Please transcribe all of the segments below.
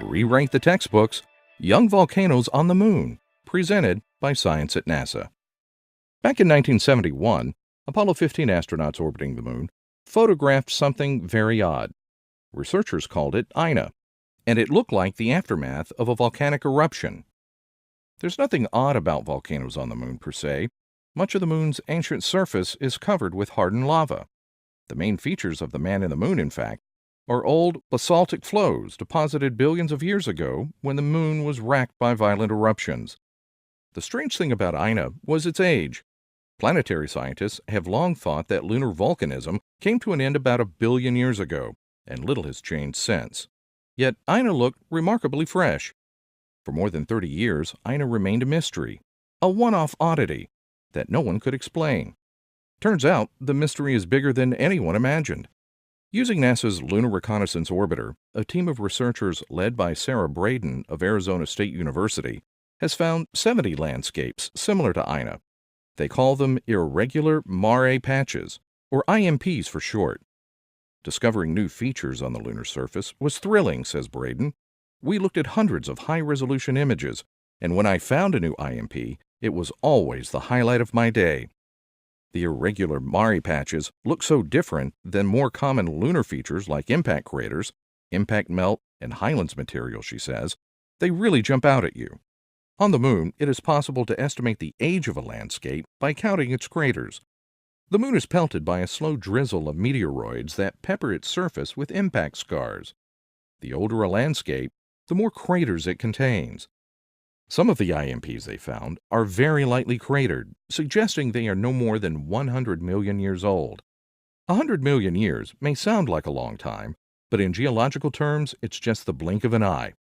Rewrite the textbooks, Young Volcanoes on the Moon, presented by Science at NASA. Back in 1971, Apollo 15 astronauts orbiting the Moon photographed something very odd. Researchers called it Ina, and it looked like the aftermath of a volcanic eruption. There's nothing odd about volcanoes on the Moon per se. Much of the Moon's ancient surface is covered with hardened lava. The main features of the Man in the Moon, in fact, are old basaltic flows deposited billions of years ago when the Moon was racked by violent eruptions. The strange thing about Ina was its age. Planetary scientists have long thought that lunar volcanism came to an end about 1 billion years ago, and little has changed since. Yet Ina looked remarkably fresh. For more than 30 years, Ina remained a mystery, a one-off oddity that no one could explain. Turns out the mystery is bigger than anyone imagined. Using NASA's Lunar Reconnaissance orbiter, a team of researchers led by Sarah Braden of Arizona State University has found 70 landscapes similar to Ina. They call them irregular mare patches, or IMPs for short. Discovering new features on the lunar surface was thrilling, says Braden. We looked at hundreds of high-resolution images, and when I found a new IMP, it was always the highlight of my day. The irregular mare patches look so different than more common lunar features like impact craters, impact melt, and highlands material, she says. They really jump out at you. On the Moon, it is possible to estimate the age of a landscape by counting its craters. The Moon is pelted by a slow drizzle of meteoroids that pepper its surface with impact scars. The older a landscape, the more craters it contains. Some of the IMPs they found are very lightly cratered, suggesting they are no more than 100 million years old. 100 million years may sound like a long time, but in geological terms, it's just the blink of an eye.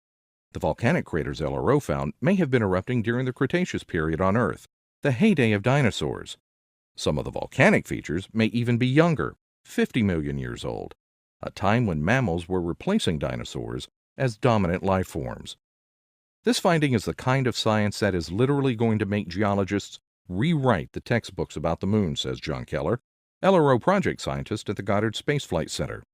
The volcanic craters LRO found may have been erupting during the Cretaceous period on Earth, the heyday of dinosaurs. Some of the volcanic features may even be younger, 50 million years old, a time when mammals were replacing dinosaurs as dominant life forms. This finding is the kind of science that is literally going to make geologists rewrite the textbooks about the Moon, says John Keller, LRO project scientist at the Goddard Space Flight Center.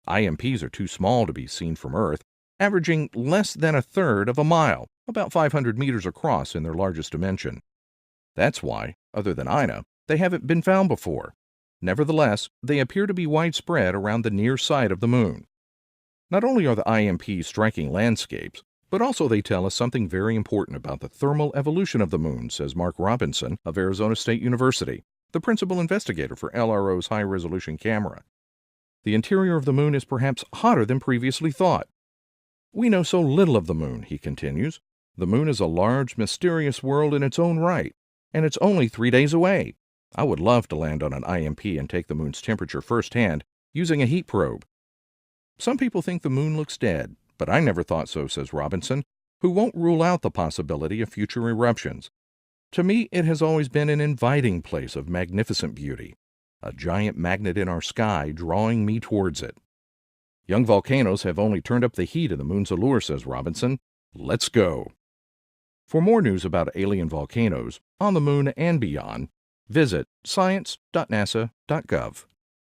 IMPs are too small to be seen from Earth, averaging less than 1/3 of a mile, about 500 meters across in their largest dimension. That's why, other than Ina, they haven't been found before. Nevertheless, they appear to be widespread around the near side of the Moon. Not only are the IMPs striking landscapes, but also they tell us something very important about the thermal evolution of the Moon, says Mark Robinson of Arizona State University, the principal investigator for LRO's high-resolution camera. The interior of the Moon is perhaps hotter than previously thought. We know so little of the Moon, he continues. The Moon is a large, mysterious world in its own right, and it's only 3 days away. I would love to land on an IMP and take the Moon's temperature firsthand using a heat probe. Some people think the Moon looks dead, but I never thought so, says Robinson, who won't rule out the possibility of future eruptions. To me, it has always been an inviting place of magnificent beauty, a giant magnet in our sky drawing me towards it. Young volcanoes have only turned up the heat of the Moon's allure, says Robinson. Let's go. For more news about alien volcanoes, on the Moon and beyond, visit science.nasa.gov.